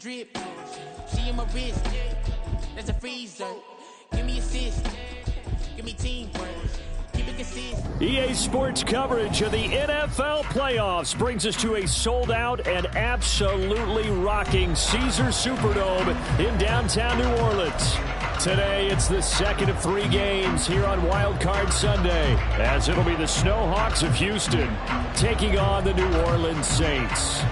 drip. She in my wrist. That's a freezer. Give me assist. Give me teamwork. Keep it consistent. EA Sports coverage of the NFL playoffs brings us to a sold-out and absolutely rocking Caesars Superdome in downtown New Orleans. Today, it's the second of 3 games here on Wild Card Sunday, as it'll be the Snowhawks of Houston taking on the New Orleans Saints.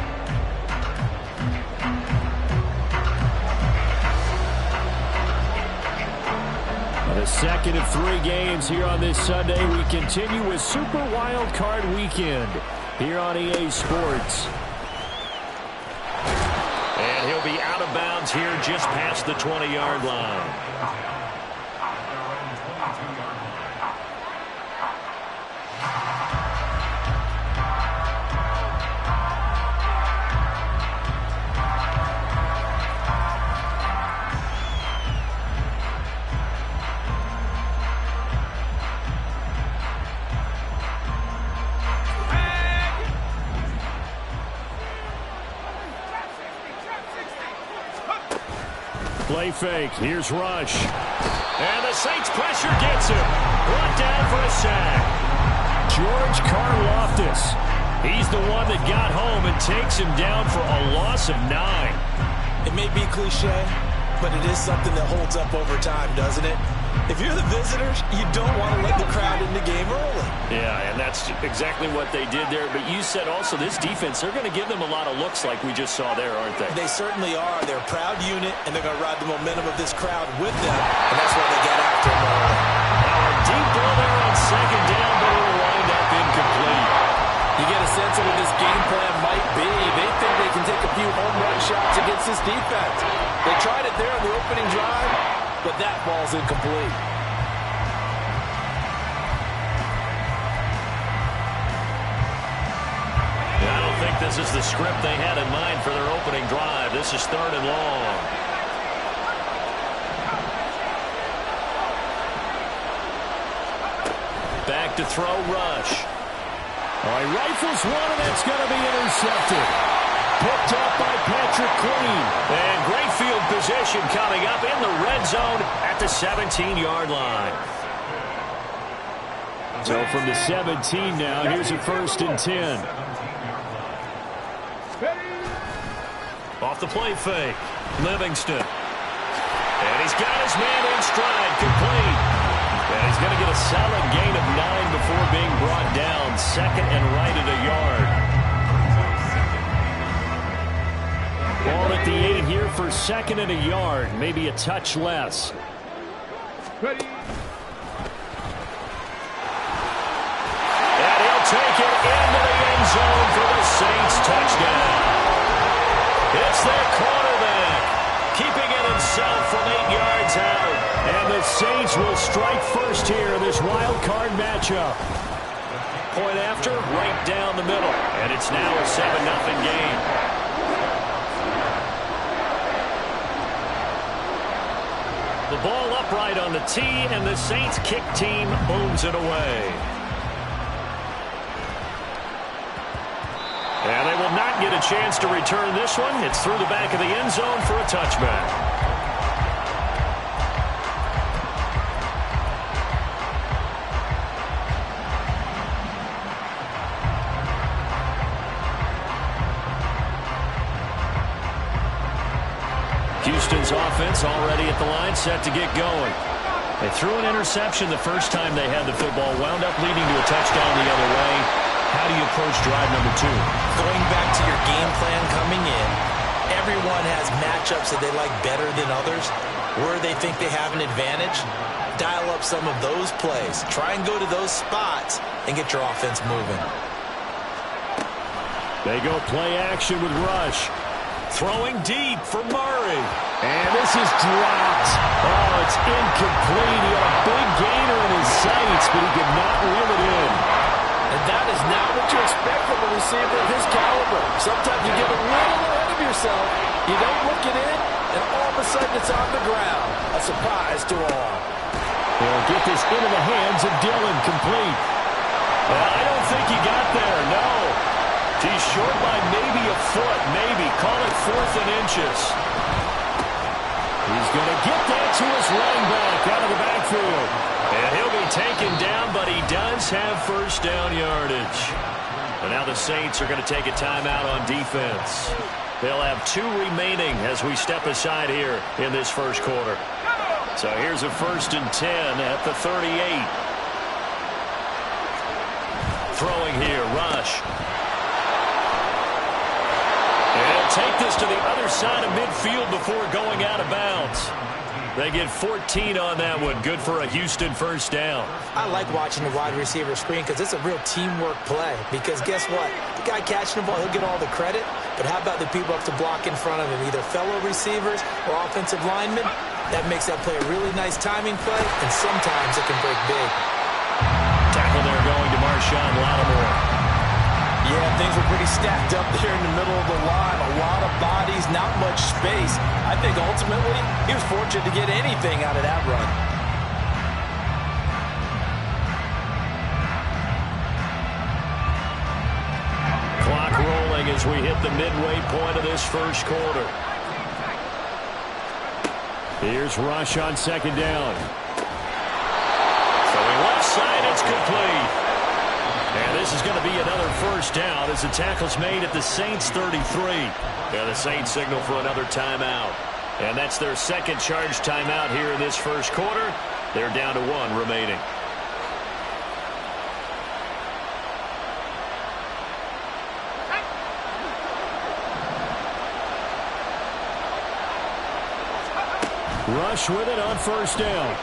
The second of 3 games here on this Sunday. We continue with Super Wild Card Weekend here on EA Sports. And he'll be out of bounds here just past the 20-yard line. Play fake. Here's Rush. And the Saints pressure gets him. Brought down for a sack. George Karlaftis. He's the one that got home and takes him down for a loss of 9. It may be cliche, but it is something that holds up over time, doesn't it? If you're the visitors, you don't want to let the crowd in the game early. Yeah, and that's exactly what they did there. But you said also this defense, they're going to give them a lot of looks like we just saw there, aren't they? They certainly are. They're a proud unit, and they're going to ride the momentum of this crowd with them, and that's why they get after them early. Now a deep ball there on second down, but it will wind up incomplete. You get a sense of what this game plan might be. They think they can take a few home run shots against this defense. They tried it there on the opening drive, but that ball's incomplete. I don't think this is the script they had in mind for their opening drive. This is 3rd and long. Back to throw, Rush. All right, rifles one, and that's going to be intercepted. Picked up by Patrick Queen. And great field position coming up in the red zone at the 17-yard line. So from the 17 now, here's a 1st and 10. Off the play fake, Livingston. And he's got his man in stride, complete. And he's going to get a solid gain of 9 before being brought down. 2nd and right at a yard. Ball at the 8 here for 2nd and a yard. Maybe a touch less. Ready. And he'll take it into the end zone for the Saints touchdown. It's their quarterback, keeping it himself from 8 yards out. And the Saints will strike first here in this wild card matchup. Point after, right down the middle. And it's now a 7-0 game. The ball upright on the tee, and the Saints kick team booms it away. And they will not get a chance to return this one. It's through the back of the end zone for a touchback. Houston's offense already at the line, set to get going. They threw an interception the first time they had the football, wound up leading to a touchdown the other way. How do you approach drive number 2? Going back to your game plan coming in, everyone has matchups that they like better than others. Where they think they have an advantage, dial up some of those plays. Try and go to those spots and get your offense moving. They go play action with Rush. Throwing deep for Murray. And this is dropped. Oh, it's incomplete. He had a big gainer in his sights, but he could not reel it in. And that is not what you expect from a receiver of his caliber. Sometimes you get a little ahead of yourself, you don't look it in, and all of a sudden it's on the ground. A surprise to all. They'll get this into the hands of Dillon, complete. Well, I don't think he got there, no. He's short by maybe a foot, maybe. Call it 4th and inches. He's going to get that to his running back out of the backfield. And he'll be taken down, but he does have first down yardage. And now the Saints are going to take a timeout on defense. They'll have 2 remaining as we step aside here in this first quarter. So here's a 1st and 10 at the 38. Throwing here, Rush. And take this to the other side of midfield before going out of bounds. They get 14 on that one. Good for a Houston first down. I like watching the wide receiver screen because it's a real teamwork play. Because guess what? The guy catching the ball, he'll get all the credit. But how about the people up to block in front of him, either fellow receivers or offensive linemen? That makes that play a really nice timing play, and sometimes it can break big. Tackle there going to Marshawn Lattimore. Yeah, things were pretty stacked up there in the middle of the line. A lot of bodies, not much space. I think ultimately he was fortunate to get anything out of that run. Clock rolling as we hit the midway point of this first quarter. Here's Rush on 2nd down. Throwing left side, it's complete. And this is going to be another first down as the tackle's made at the Saints 33. And the Saints signal for another timeout. And that's their 2nd charge timeout here in this first quarter. They're down to 1 remaining. Rush with it on 1st down.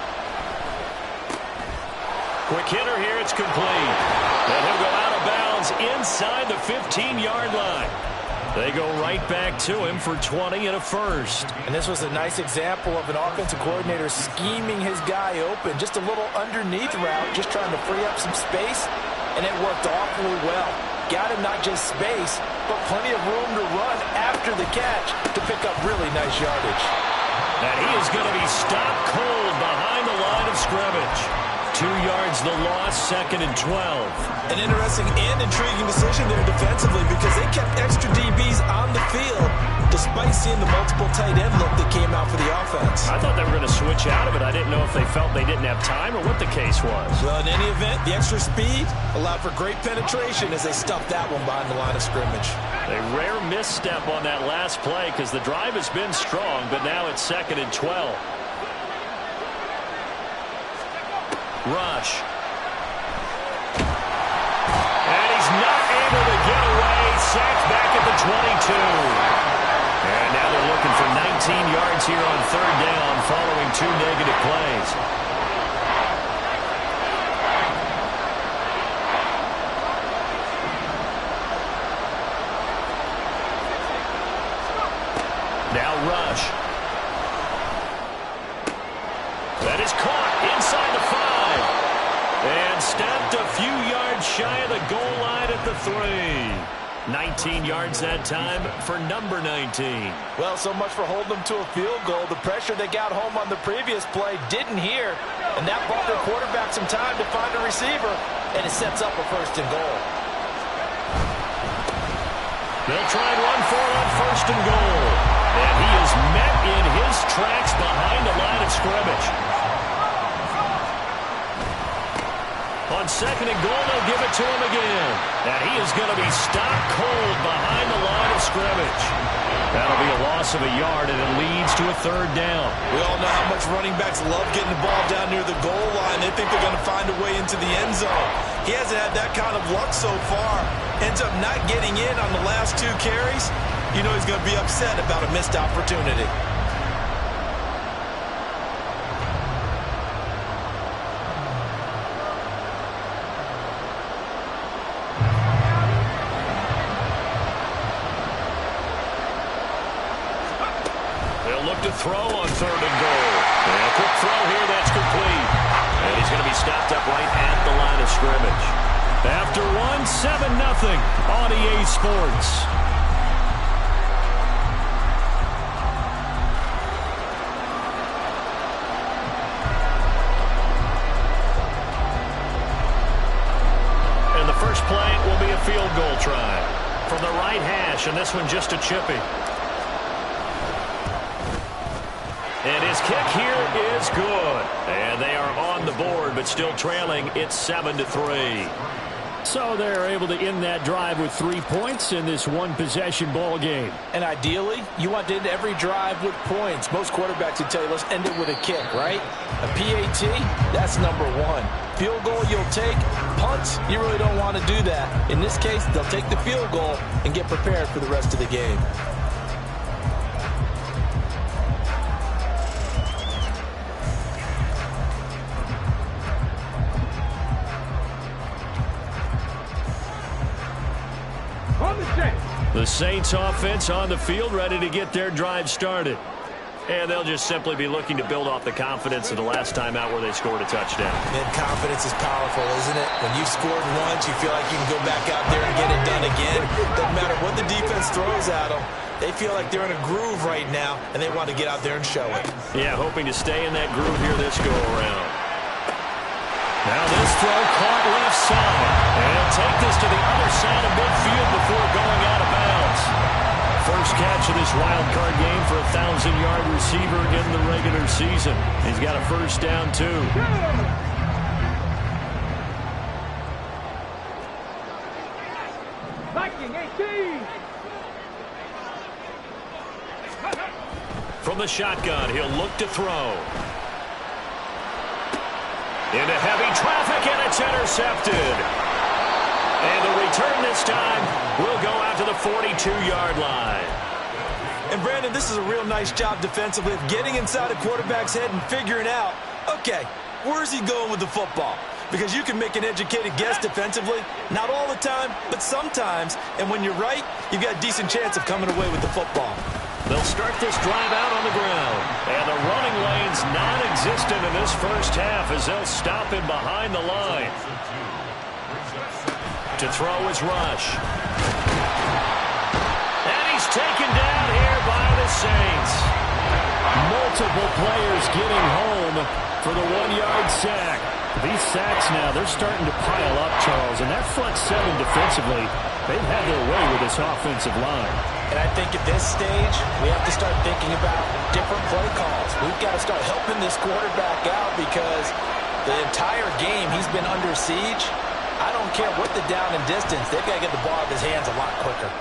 Quick hitter here, it's complete. And he'll go out of bounds inside the 15-yard line. They go right back to him for 20 and a first. And this was a nice example of an offensive coordinator scheming his guy open. Just a little underneath route, just trying to free up some space. And it worked awfully well. Got him not just space, but plenty of room to run after the catch to pick up really nice yardage. And he is going to be stopped cold behind the line of scrimmage. 2 yards the loss, 2nd and 12. An interesting and intriguing decision there defensively because they kept extra DBs on the field despite seeing the multiple tight end look that came out for the offense. I thought they were going to switch out of it. I didn't know if they felt they didn't have time or what the case was. Well, in any event, the extra speed allowed for great penetration as they stuffed that one behind the line of scrimmage. A rare misstep on that last play because the drive has been strong, but now it's 2nd and 12. Rush. And he's not able to get away. Sacked back at the 22. And now they're looking for 19 yards here on 3rd down following 2 negative plays. Now Rush. That is caught inside the 5. And stepped a few yards shy of the goal line at the 3. 19 yards that time for number 19. Well, so much for holding them to a field goal. The pressure they got home on the previous play didn't hear, and that bought their quarterback some time to find a receiver, and it sets up a 1st and goal. They'll try and run for it on 1st and goal. And he is met in his tracks behind the line of scrimmage. On 2nd and goal, they'll give it to him again. And he is going to be stopped cold behind the line of scrimmage. That'll be a loss of a yard, and it leads to a 3rd down. We all know how much running backs love getting the ball down near the goal line. They think they're going to find a way into the end zone. He hasn't had that kind of luck so far. Ends up not getting in on the last 2 carries. You know he's going to be upset about a missed opportunity. To throw on 3rd and goal. And a quick throw here, that's complete. And he's going to be stopped up right at the line of scrimmage. After 7-0 on EA Sports. And the first play will be a field goal try. from the right hash, and this one just a chippy. And his kick here is good. And they are on the board, but still trailing. It's 7-3. So they're able to end that drive with 3 points in this one-possession ball game. And ideally, you want to end every drive with points. Most quarterbacks would tell you, let's end it with a kick, right? A PAT, that's number one. Field goal you'll take. Punts, you really don't want to do that. In this case, they'll take the field goal and get prepared for the rest of the game. The Saints offense on the field, ready to get their drive started. And they'll just simply be looking to build off the confidence of the last time out where they scored a touchdown. And confidence is powerful, isn't it? When you've scored once, you feel like you can go back out there and get it done again. Doesn't matter what the defense throws at them. They feel like they're in a groove right now, and they want to get out there and show it. Yeah, hoping to stay in that groove here this go-around. Now this throw caught left side. And he'll take this to the other side of midfield before going out of bounds. First catch of this wild card game for a 1,000-yard receiver in the regular season. He's got a first down, too. Viking 18. From the shotgun, he'll look to throw. Into heavy traffic, and it's intercepted. And the return this time will go out to the 42-yard line. And, Brandon, this is a real nice job defensively of getting inside a quarterback's head and figuring out, okay, where's he going with the football? Because you can make an educated guess defensively, not all the time, but sometimes. And when you're right, you've got a decent chance of coming away with the football. They'll start this drive out on the ground. And the running lane's non-existent in this first half as they'll stop him behind the line. To throw is Rush. And he's taken down here by the Saints. Multiple players getting home for the 1-yard sack. These sacks now, they're starting to pile up, Charles. And that front seven defensively, they've had their way with this offensive line. And I think at this stage, we have to start thinking about different play calls. We've got to start helping this quarterback out because the entire game he's been under siege. I don't care what the down and distance. They've got to get the ball out of his hands a lot quicker.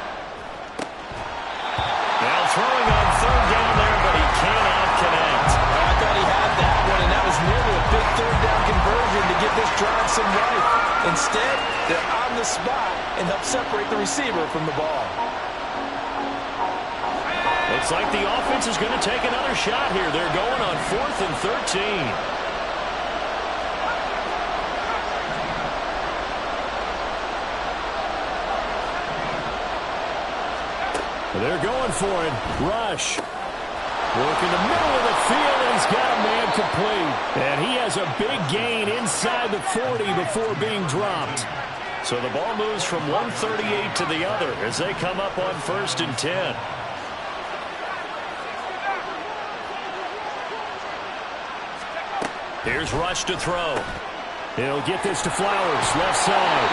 Now throwing on third down there, but he cannot connect. I thought he had that one, and that was nearly a big third down conversion to give this drive some life. Instead, they're on the spot and help separate the receiver from the ball. Looks like the offense is going to take another shot here. They're going on 4th and 13. They're going for it. Rush. Working the middle of the field, and he's got a man complete. And he has a big gain inside the 40 before being dropped. So the ball moves from 138 to the other as they come up on 1st and 10. Here's Rush to throw. He'll get this to Flowers, left side.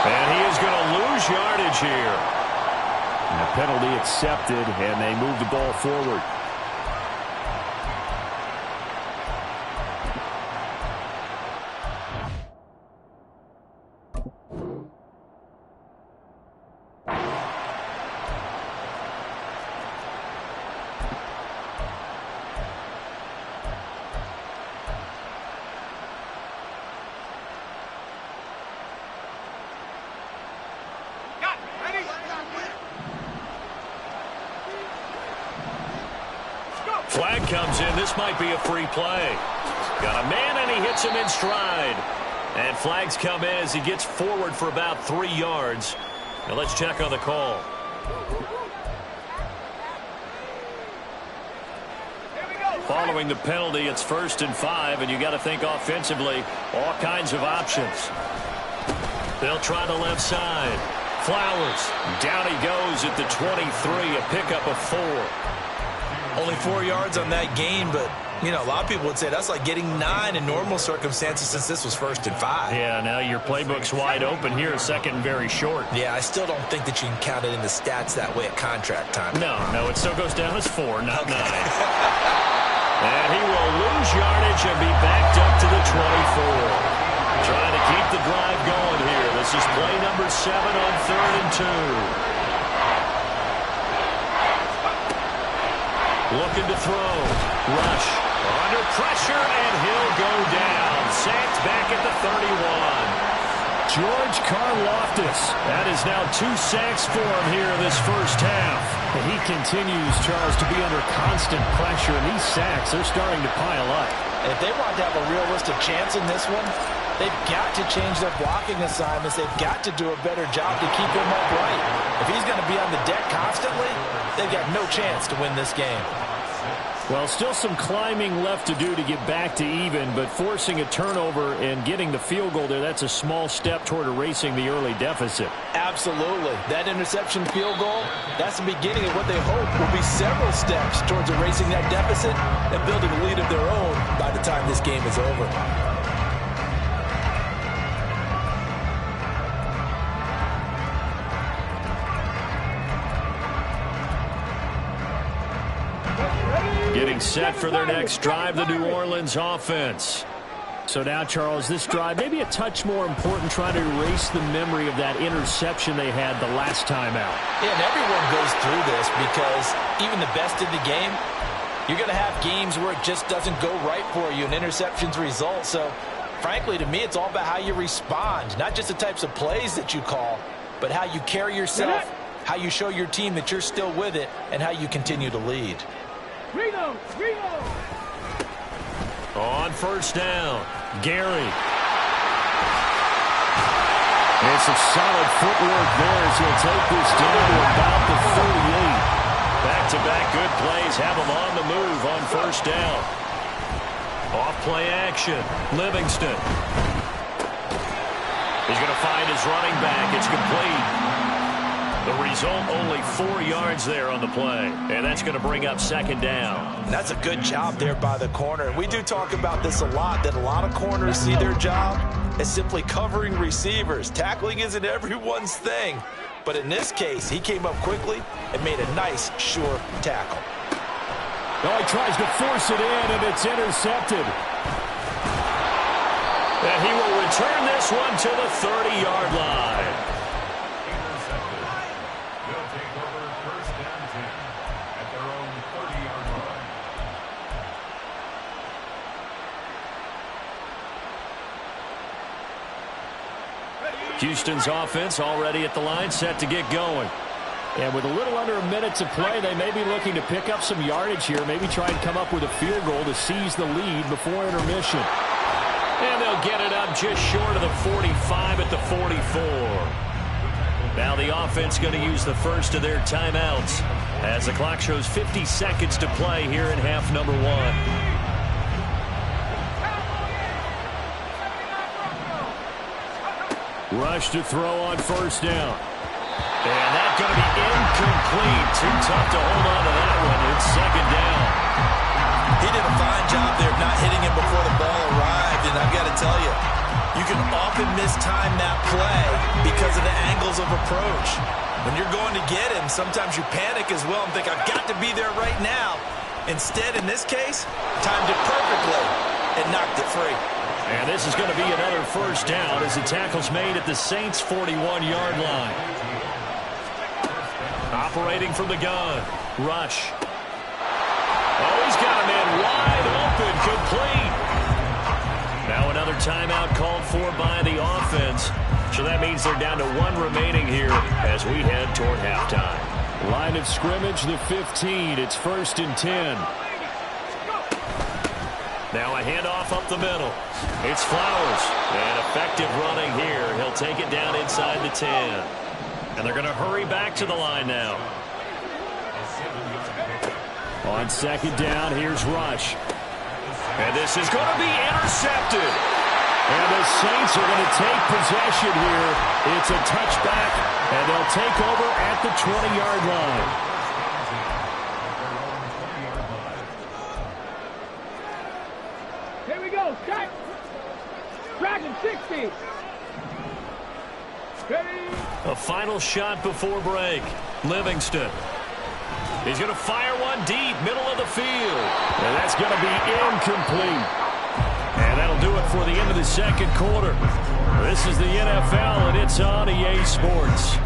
And he is going to lose yardage here. And a penalty accepted, and they move the ball forward. Flag comes in. This might be a free play. Got a man, and he hits him in stride. And flags come in as he gets forward for about 3 yards. Now let's check on the call. Following the penalty, it's 1st and 5, and you got to think offensively, all kinds of options. They'll try the left side. Flowers, down he goes at the 23, a pickup of 4. Only 4 yards on that gain, but, you know, a lot of people would say that's like getting 9 in normal circumstances since this was 1st and 5. Yeah, now your playbook's wide open here, 2nd and very short. Yeah, I still don't think that you can count it in the stats that way at contract time. No, it still goes down as 4, not 9. And he will lose yardage and be backed up to the 24. Trying to keep the drive going here. This is play number 7 on 3rd and 2. Looking to throw. Rush. Under pressure, and he'll go down. Sacked back at the 31. George Karlaftis. That is now 2 sacks for him here in this first half. And he continues, Charles, to be under constant pressure. And these sacks, they're starting to pile up. If they want to have a realistic chance in this one, they've got to change their blocking assignments. They've got to do a better job to keep him upright. If he's going to be on the deck constantly, they've got no chance to win this game. Well, still some climbing left to do to get back to even, but forcing a turnover and getting the field goal there, that's a small step toward erasing the early deficit. Absolutely. That interception field goal, that's the beginning of what they hope will be several steps towards erasing that deficit and building a lead of their own by the time this game is over. Getting set for their next drive, the New Orleans offense. So now, Charles, this drive maybe a touch more important, trying to erase the memory of that interception they had the last time out. Yeah, and everyone goes through this because even the best in the game, you're going to have games where it just doesn't go right for you and interceptions result. So, frankly, to me, it's all about how you respond, not just the types of plays that you call, but how you carry yourself, how you show your team that you're still with it, and how you continue to lead. On first down, Gary. It's a solid footwork there as he'll take this down to about the 38. Back-to-back good plays have him on the move on first down. Off play action, Livingston. He's going to find his running back. It's complete. The result, only 4 yards there on the play. And that's going to bring up 2nd down. And that's a good job there by the corner. We do talk about this a lot, that a lot of corners see their job as simply covering receivers. Tackling isn't everyone's thing. But in this case, he came up quickly and made a nice, sure tackle. Oh, he tries to force it in, and it's intercepted. And he will return this one to the 30-yard line. Houston's offense already at the line, set to get going. And with a little under a minute to play, they may be looking to pick up some yardage here, maybe try and come up with a field goal to seize the lead before intermission. And they'll get it up just short of the 45 at the 44. Now the offense going to use the first of their timeouts as the clock shows 50 seconds to play here in half number 1. Rush to throw on first down. And that's going to be incomplete. Too tough to hold on to that one. It's 2nd down. He did a fine job there of not hitting him before the ball arrived. And I've got to tell you, you can often mistime that play because of the angles of approach. When you're going to get him, sometimes you panic as well and think, I've got to be there right now. Instead, in this case, timed it perfectly and knocked it free. And this is going to be another first down as the tackle's made at the Saints' 41-yard line. Operating from the gun, Rush. Oh, he's got a man wide open, complete. Now another timeout called for by the offense. So that means they're down to 1 remaining here as we head toward halftime. Line of scrimmage, the 15. It's 1st and 10. Now a handoff up the middle. It's Flowers. And effective running here. He'll take it down inside the 10. And they're going to hurry back to the line now. On 2nd down, here's Rush. And this is going to be intercepted. And the Saints are going to take possession here. It's a touchback, and they'll take over at the 20-yard line. Go, Scott. Dragon 60. Ready. A final shot before break. Livingston. He's going to fire one deep, middle of the field. And that's going to be incomplete. And that'll do it for the end of the second quarter. This is the NFL, and it's on EA Sports.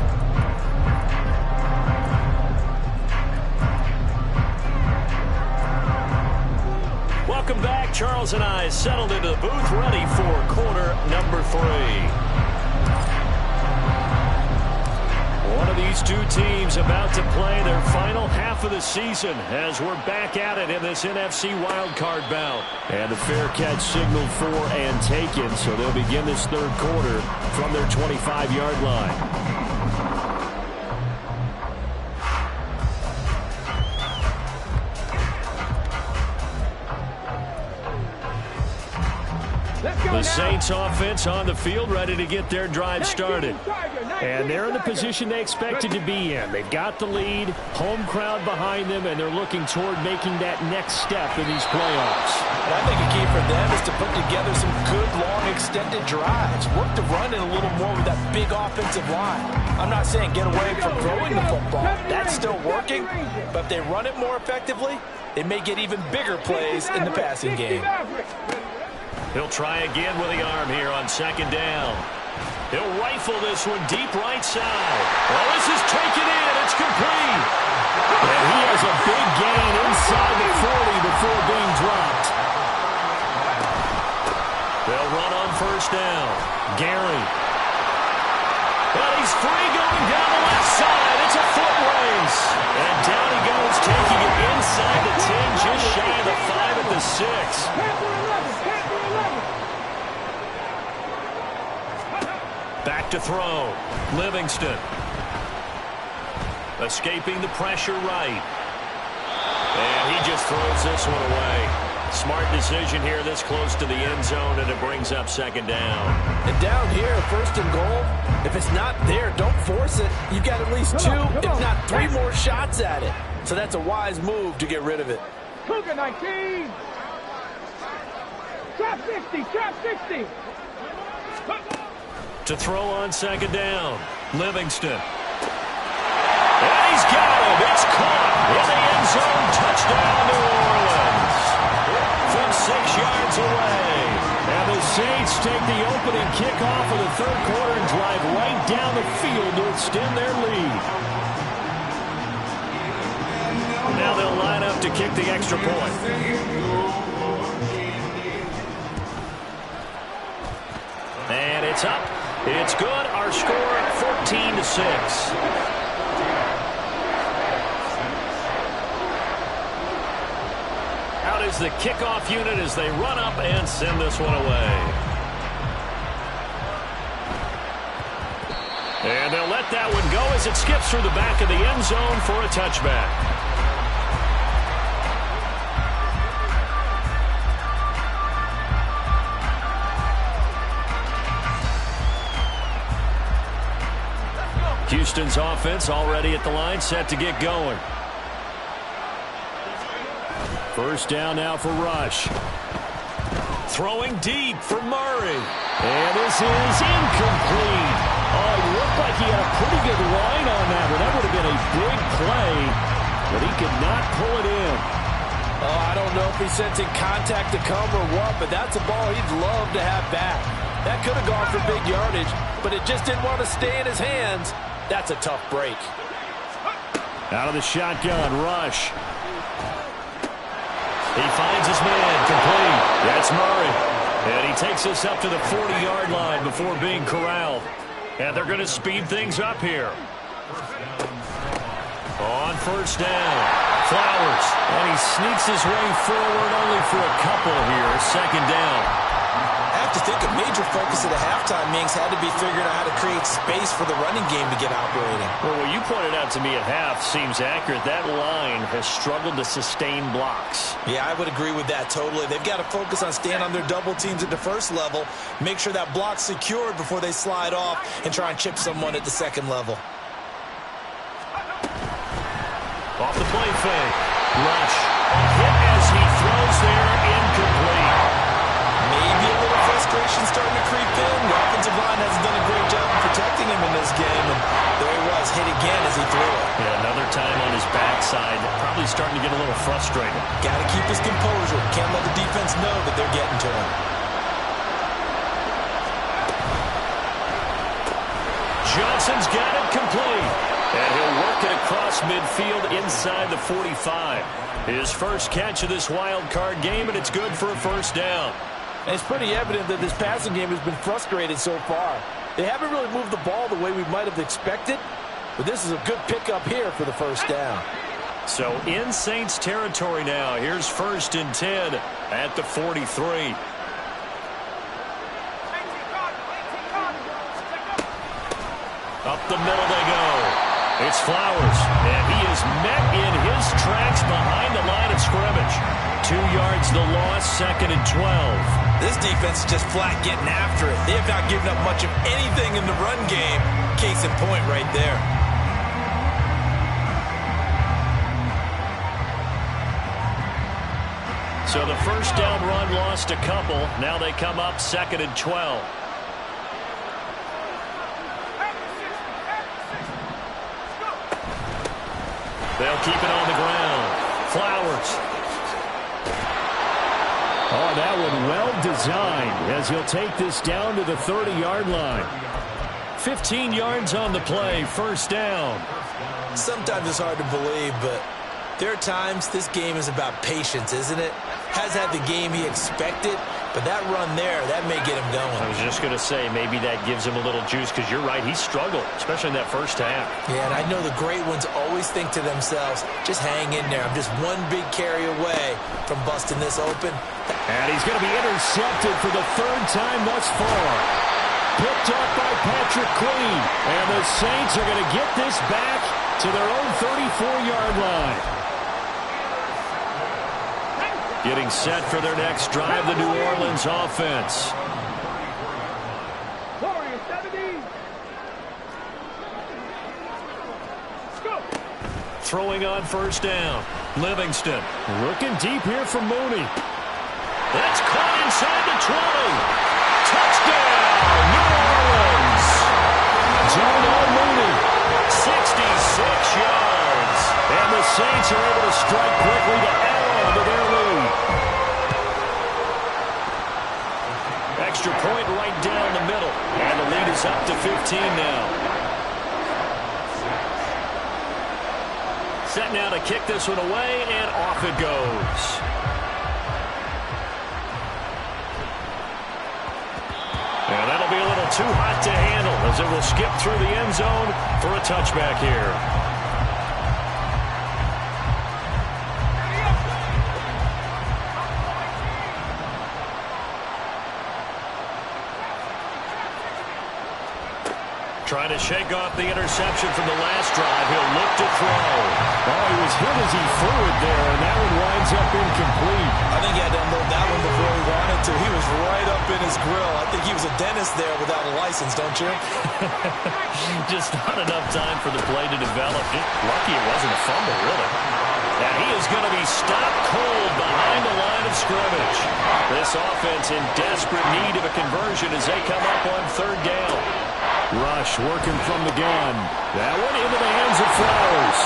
Welcome back. Charles and I settled into the booth, ready for quarter number 3. One of these two teams about to play their final half of the season as we're back at it in this NFC wildcard bout. And the fair catch signaled for and taken, so they'll begin this third quarter from their 25-yard line. The Saints offense on the field, ready to get their drive started. And they're in the position they expected to be in. They've got the lead, home crowd behind them, and they're looking toward making that next step in these playoffs. And I think a key for them is to put together some good, long, extended drives. Work the run in a little more with that big offensive line. I'm not saying get away from throwing the football. That's still working. But if they run it more effectively, they may get even bigger plays in the passing game. He'll try again with the arm here on second down. He'll rifle this one deep right side. Well, this is taken in. It's complete. And he has a big gain inside the 40 before being dropped. They'll run on first down. Gary. Well, he's free going down the left side. It's a foot race. And down he goes, taking it inside the 10, just shy of the 5 at the 6. Back to throw. Livingston. Escaping the pressure right. And he just throws this one away. Smart decision here this close to the end zone, and it brings up second down. And down here, first and goal, if it's not there, don't force it. You've got at least 2, if not 3 more shots at it. So that's a wise move to get rid of it. Cougar 19. Trap 60, trap 60. To throw on second down. Livingston. And he's got him. It's caught in the end zone. Touchdown, New Orleans. From 6 yards away. And the Saints take the opening kickoff of the third quarter and drive right down the field to extend their lead. Now they'll line up to kick the extra point. And it's up. It's good. Our score, 14-6. Out is the kickoff unit as they run up and send this one away. And they'll let that one go as it skips through the back of the end zone for a touchback. Houston's offense already at the line, set to get going. First down now for Rush. Throwing deep for Murray. And this is incomplete. Oh, it looked like he had a pretty good line on that one. That would have been a big play, but he could not pull it in. Oh, I don't know if he's sensing contact to come or what, but that's a ball he'd love to have back. That could have gone for big yardage, but it just didn't want to stay in his hands. That's a tough break. Out of the shotgun, Rush. He finds his man, complete. That's Murray. And he takes us up to the 40-yard line before being corralled. And they're going to speed things up here. On first down, Flowers. And he sneaks his way forward only for a couple here. Second down. I have to think a major focus of the halftime meetings had to be figuring out how to create space for the running game to get operating. Well, what you pointed out to me at half seems accurate. That line has struggled to sustain blocks. Yeah, I would agree with that totally. They've got to focus on staying on their double teams at the first level, make sure that block's secured before they slide off and try and chip someone at the second level. Off the play fake. Rush. A hit as he throws there, incomplete. frustration starting to creep in. The offensive line hasn't done a great job of protecting him in this game, and there he was, hit again as he threw it. Yeah, another time on his backside, probably starting to get a little frustrated. Got to keep his composure. Can't let the defense know that they're getting to him. Johnson's got it complete. And he'll work it across midfield inside the 45. His first catch of this wild card game, and it's good for a first down. And it's pretty evident that this passing game has been frustrated so far. They haven't really moved the ball the way we might have expected, but this is a good pickup here for the first down. So in Saints territory now. Here's 1st and 10 at the 43. Up the middle they go. It's Flowers, and he is met in his tracks behind the line of scrimmage. 2 yards the loss, 2nd and 12. This defense is just flat getting after it. They have not given up much of anything in the run game. Case in point right there. So the first down run lost a couple. Now they come up 2nd and 12. They'll keep it on the ground. Flowers. Oh, that one well designed as he'll take this down to the 30-yard line. 15 yards on the play, first down. Sometimes it's hard to believe, but there are times this game is about patience, isn't it? Has had the game he expected, but that run there, that may get him going. I was just going to say, maybe that gives him a little juice, because you're right, he struggled, especially in that first half. Yeah, and I know the great ones always think to themselves, just hang in there. I'm just one big carry away from busting this open. And he's going to be intercepted for the 3rd time thus far. Picked up by Patrick Queen. And the Saints are going to get this back to their own 34-yard line. Getting set for their next drive, the New Orleans offense. Throwing on first down. Livingston. Looking deep here for Mooney. That's caught inside the 20. Touchdown, New Orleans. Darnell Mooney. 66 yards. And the Saints are able to strike quickly to add on to their lead. Extra point right down the middle. And the lead is up to 15 now. Set now to kick this one away, and off it goes. And that'll be a little too hot to handle as it will skip through the end zone for a touchback here. Trying to shake off the interception from the last drive. He'll look to throw. Oh, he was hit as he threw it there, and that one winds up incomplete. I think he had to unload that one before he wanted to. He was right up in his grill. I think he was a dentist there without a license, don't you? Just not enough time for the play to develop. Lucky it wasn't a fumble, really. And he is going to be stopped cold behind the line of scrimmage. This offense in desperate need of a conversion as they come up on 3rd down. Rush working from the gun. That one into the hands of Flowers.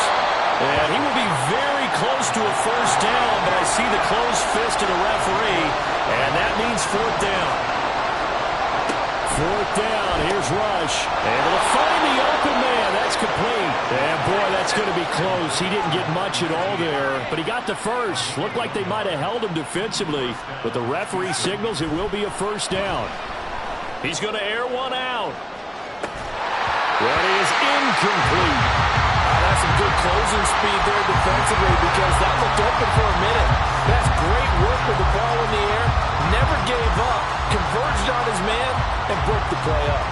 And he will be very close to a first down, but I see the closed fist of the referee, and that means 4th down. 4th down, here's Rush. Able to find the open man. That's complete. And boy, that's going to be close. He didn't get much at all there, but he got the first. Looked like they might have held him defensively, but the referee signals it will be a first down. He's going to air one out. That is incomplete. That's some good closing speed there defensively because that looked open for a minute. That's great work with the ball in the air. Never gave up. Converged on his man and broke the play up.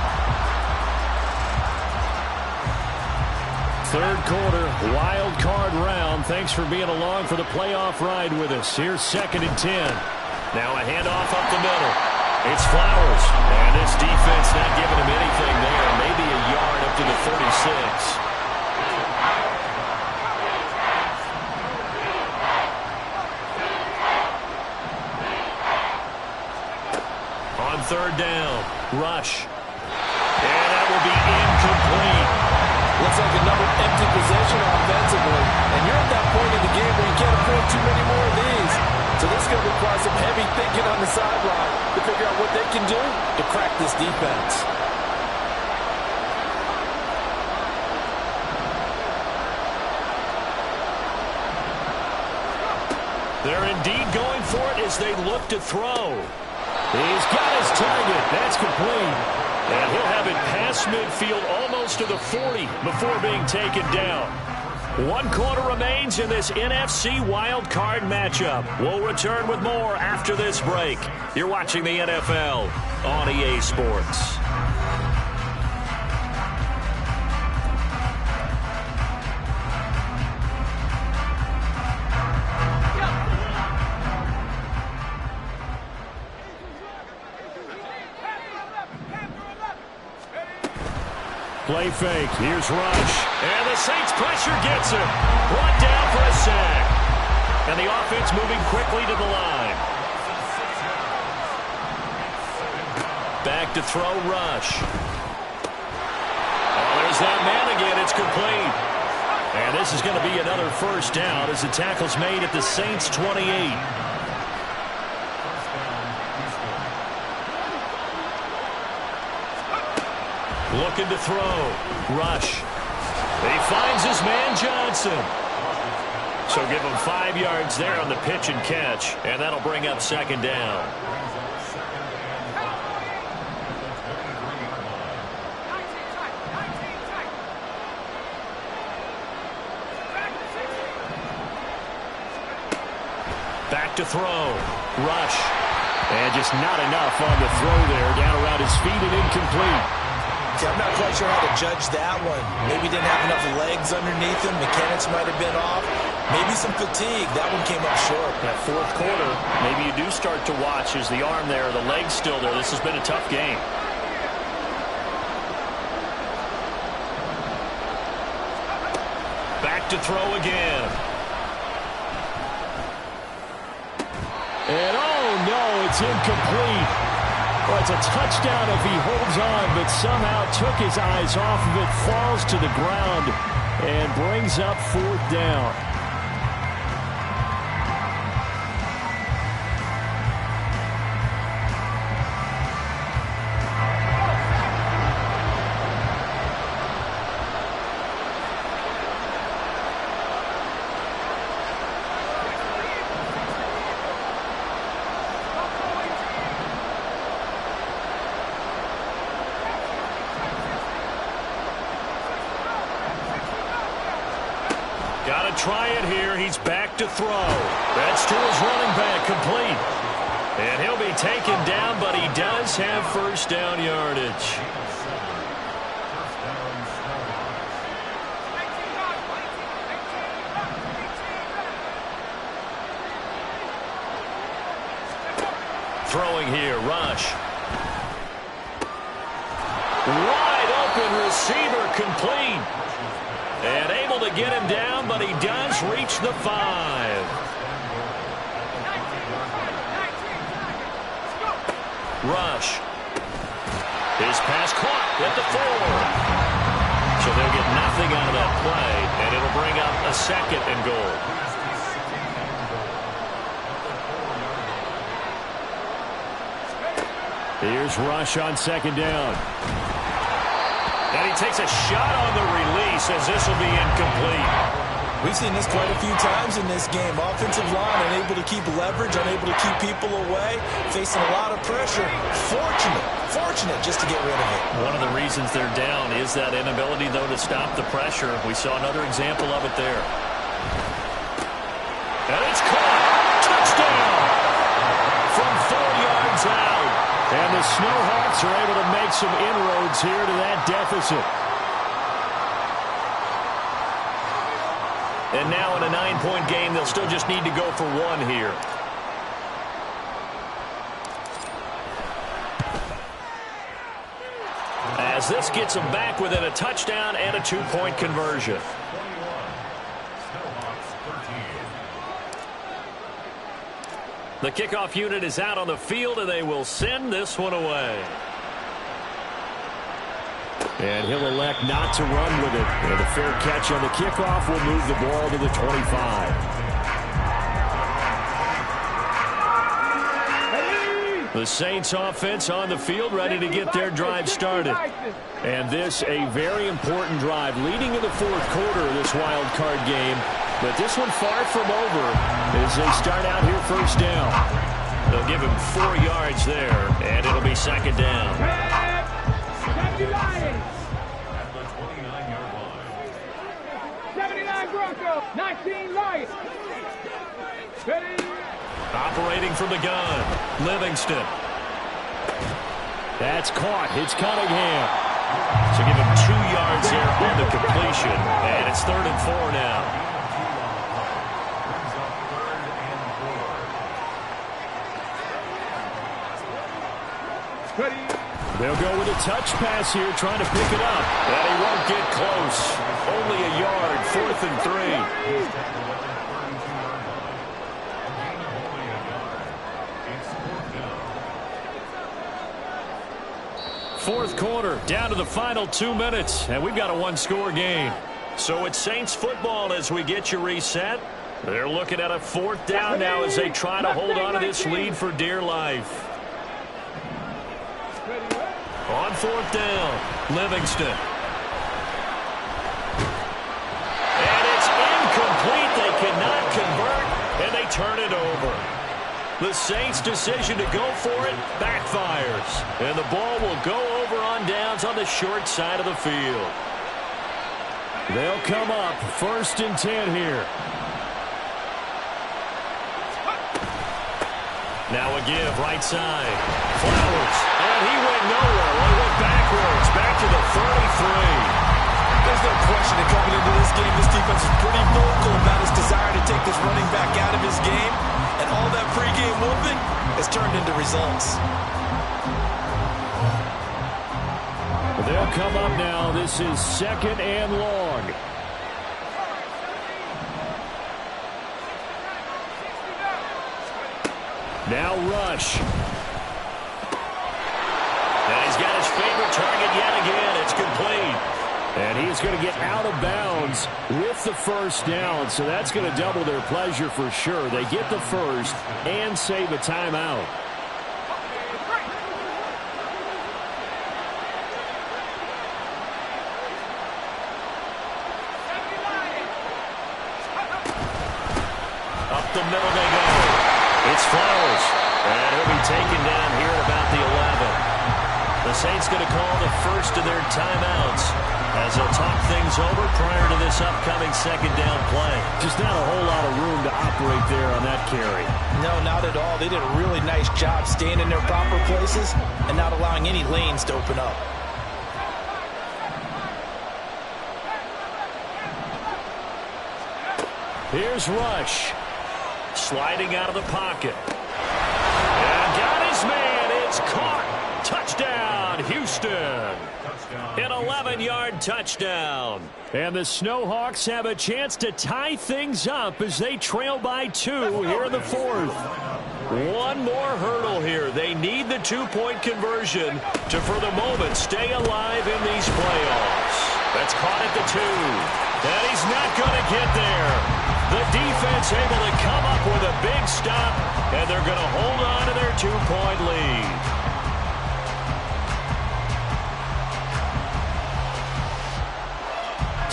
3rd quarter, wild card round. Thanks for being along for the playoff ride with us. Here's 2nd and 10. Now a handoff up the middle. It's Flowers. And this defense not giving him anything there. Maybe a yard up to the 36. On On third down, Rush. And that will be incomplete. Looks like another empty possession offensively. And you're at that point in the game where you can't afford too many more of these. So this is going to require some heavy thinking on the sideline to figure out what they can do to crack this defense. They're indeed going for it as they look to throw. He's got his target. That's complete. And he'll have it past midfield almost to the 40 before being taken down. 1 quarter remains in this NFC Wild Card matchup. We'll return with more after this break. You're watching the NFL on EA Sports. Play fake. Here's Rush. And the Saints pressure gets him. Brought down for a sack. And the offense moving quickly to the line. Back to throw, Rush. Oh, there's that man again. It's complete. And this is going to be another first down as the tackle's made at the Saints' 28. Looking to throw. Rush. He finds his man Johnson. So give him 5 yards there on the pitch and catch. And that'll bring up second down. Back to throw. Rush. And just not enough on the throw there. Down around his feet and incomplete. I'm not quite sure how to judge that one. Maybe didn't have enough legs underneath him. Mechanics might have been off. Maybe some fatigue. That one came up short. That fourth quarter, maybe you do start to watch as the arm there, the leg's still there. This has been a tough game. Back to throw again. And oh no, it's incomplete. Well, it's a touchdown if he holds on, but somehow took his eyes off of it, falls to the ground, and brings up fourth down. Got to try it here. He's back to throw. That's to his running back, complete. And he'll be taken down, but he does have first down yardage. Throwing here, Rush. Wide open receiver, complete. And able to get him down, but he does reach the 5. Rush. His pass caught at the 4. So they'll get nothing out of that play, and it'll bring up a second and goal. Here's Rush on second down. And he takes a shot on the release as this will be incomplete. We've seen this quite a few times in this game. Offensive line unable to keep leverage, unable to keep people away, facing a lot of pressure. Fortunate just to get rid of it. One of the reasons they're down is that inability, though, to stop the pressure. We saw another example of it there. And it's caught. Touchdown! From 4 yards out. And the Snowhawks are able to make some inroads here to that deficit. And now in a 9-point game, they'll still just need to go for 1 here. As this gets them back within a touchdown and a 2-point conversion. The kickoff unit is out on the field, and they will send this one away. And he'll elect not to run with it. And a fair catch on the kickoff will move the ball to the 25. The Saints offense on the field, ready to get their drive started. And this a very important drive leading in the fourth quarter of this wild card game. But this one far from over as they start out here first down. They'll give him 4 yards there, and it'll be second down. 79 Broncos, 19 Lions. Operating from the gun, Livingston. That's caught. It's Cunningham. So give him 2 yards there on the completion, and it's 3rd and 4 now. They'll go with a touch pass here, trying to pick it up. And he won't get close. Only a yard, 4th and 3. Fourth quarter, down to the final 2 minutes, and we've got a 1-score game. So it's Saints football as we get you reset. They're looking at a 4th down now as they try to hold on to this lead for dear life. On 4th down, Livingston. And it's incomplete. They cannot convert, and they turn it over. The Saints' decision to go for it backfires. And the ball will go over on downs on the short side of the field. They'll come up 1st and 10 here. Now a give, right side. Flowers. And he went nowhere. Well, he went backwards. Back to the 33. There's no question that coming into this game, this defense is pretty vocal about its desire to take this running back out of his game. And all that pregame whooping has turned into results. They'll come up now. This is 2nd and long. Now Rush. And he's got his favorite target yet again. It's complete. And he's going to get out of bounds with the 1st down, so that's going to double their pleasure for sure. They get the 1st and save a timeout. Up the middle they go. It's Flowers. And he'll be taken down here at about the 11. The Saints going to call the first of their timeouts as they'll talk things over prior to this upcoming 2nd down play. Just not a whole lot of room to operate there on that carry. No, not at all. They did a really nice job staying in their proper places and not allowing any lanes to open up. Here's Rush. Sliding out of the pocket. And got his man. It's caught. Touchdown, Houston. An 11-yard touchdown. And the Snowhawks have a chance to tie things up as they trail by 2 here in the 4th. One more hurdle here. They need the 2-point conversion to, for the moment, stay alive in these playoffs. That's caught at the 2. And he's not going to get there. The defense able to come up with a big stop, and they're going to hold on to their 2-point lead.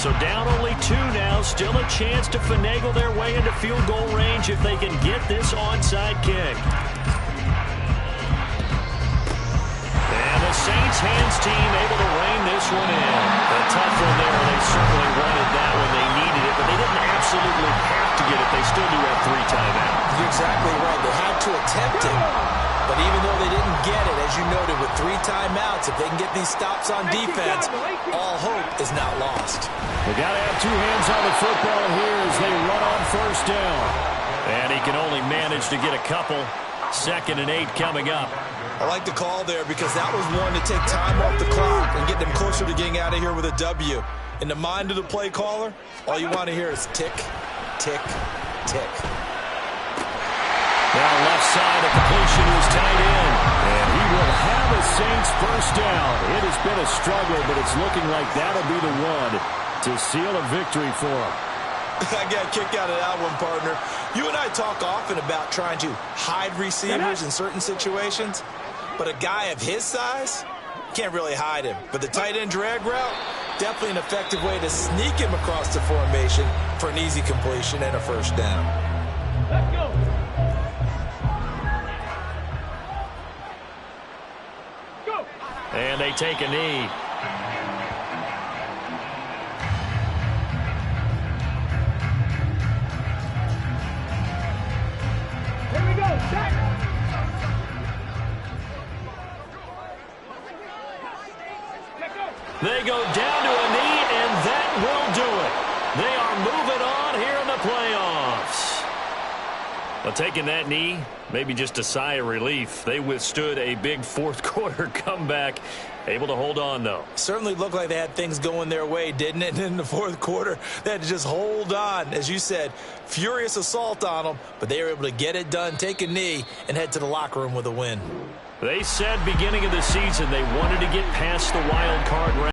So down only 2 now, still a chance to finagle their way into field goal range if they can get this onside kick. And the Saints hands team able to rein this one in. A tough one there. They certainly wanted that when they needed it, but they didn't absolutely have to get it. They still do have 3 timeouts. You're exactly right. They had to attempt it. But even though they didn't get it, as you noted, with 3 timeouts, if they can get these stops on defense, all hope is not lost. They got to have 2 hands on the football here as they run on 1st down. And he can only manage to get a couple. 2nd and 8 coming up. I like the call there because that was one to take time off the clock and get them closer to getting out of here with a W. In the mind of the play caller, all you want to hear is tick, tick, tick. Now left left side, a completion to his tight end. And he will have a Saints first down. It has been a struggle, but it's looking like that'll be the one to seal a victory for him. I got a kick out of that one, partner. You and I talk often about trying to hide receivers in certain situations, but a guy of his size, can't really hide him. But the tight end drag route, definitely an effective way to sneak him across the formation for an easy completion and a first down. Let's go. Go. And they take a knee. Here we go. Set. Let go. They go down to a knee, and that will do it. They are moving on here in the playoffs. Well, taking that knee, maybe just a sigh of relief. They withstood a big fourth-quarter comeback. Able to hold on, though. Certainly looked like they had things going their way, didn't it? And in the fourth quarter, they had to just hold on. As you said, furious assault on them, but they were able to get it done, take a knee, and head to the locker room with a win. They said beginning of the season they wanted to get past the wild card round.